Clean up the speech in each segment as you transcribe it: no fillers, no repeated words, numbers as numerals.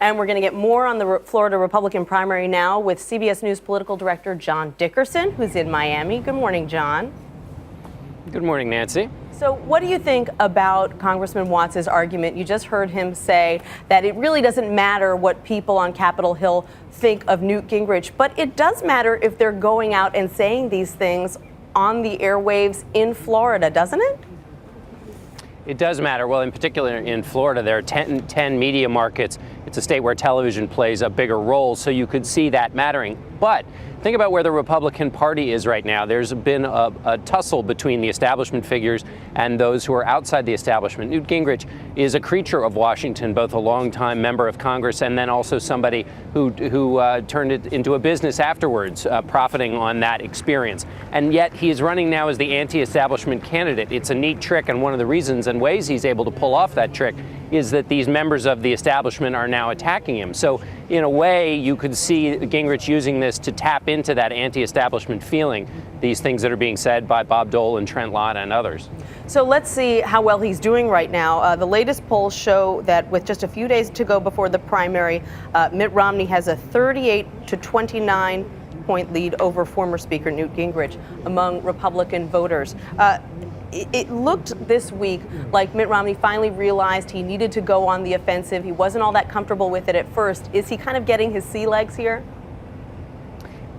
And we're going to get more on the Florida Republican primary now with CBS News political director John Dickerson, who's in Miami. Good morning, John. Good morning, Nancy. So what do you think about Congressman Watts' argument? You just heard him say that it really doesn't matter what people on Capitol Hill think of Newt Gingrich, but it does matter if they're going out and saying these things on the airwaves in Florida, doesn't it? It does matter. Well, in particular in Florida, there are 10 media markets. It's a state where television plays a bigger role, so you could see that mattering. But think about where the Republican Party is right now. There's been a tussle between the establishment figures and those who are outside the establishment. Newt Gingrich is a creature of Washington, both a longtime member of Congress and then also somebody who turned it into a business afterwards, profiting on that experience. And yet he is running now as the anti-establishment candidate. It's a neat trick, and one of the reasons and ways he's able to pull off that trick is that these members of the establishment are now attacking him. So in a way, you could see Gingrich using this to tap into that anti-establishment feeling, these things that are being said by Bob Dole and Trent Lott and others. So let's see how well he's doing right now. The latest polls show that with just a few days to go before the primary, Mitt Romney has a 38 to 29 point lead over former Speaker Newt Gingrich among Republican voters. It looked this week like Mitt Romney finally realized he needed to go on the offensive. He wasn't all that comfortable with it at first. Is he kind of getting his sea legs here?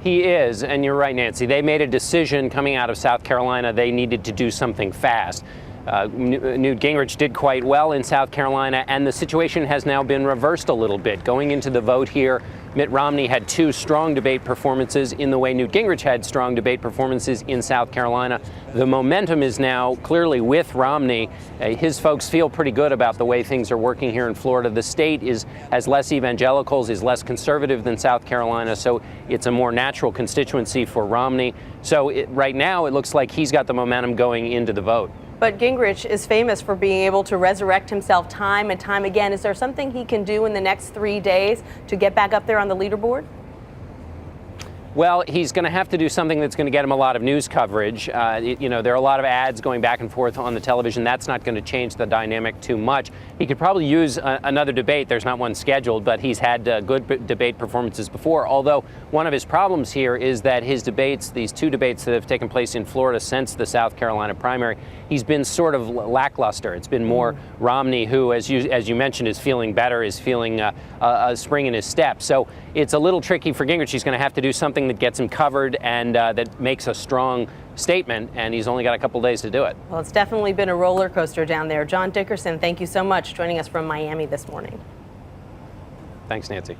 He is, and you're right, Nancy. They made a decision coming out of South Carolina. They needed to do something fast. Newt Gingrich did quite well in South Carolina, and the situation has now been reversed a little bit. Going into the vote here, Mitt Romney had two strong debate performances in the way Newt Gingrich had strong debate performances in South Carolina. The momentum is now clearly with Romney. His folks feel pretty good about the way things are working here in Florida. The state has less evangelicals, is less conservative than South Carolina, so it's a more natural constituency for Romney. So right now it looks like he's got the momentum going into the vote. But Gingrich is famous for being able to resurrect himself time and time again. Is there something he can do in the next 3 days to get back up there on the leaderboard? Well, he's going to have to do something that's going to get him a lot of news coverage. There are a lot of ads going back and forth on the television. That's not going to change the dynamic too much. He could probably use another debate. There's not one scheduled, but he's had good debate performances before. Although one of his problems here is that his debates, these two debates that have taken place in Florida since the South Carolina primary, he's been sort of lackluster. It's been more Romney, who, as you mentioned, is feeling better, is feeling a spring in his step. So it's a little tricky for Gingrich. He's going to have to do something that gets him covered and that makes a strong statement, and he's only got a couple days to do it. Well, it's definitely been a roller coaster down there. John Dickerson, thank you so much joining us from Miami this morning. Thanks, Nancy.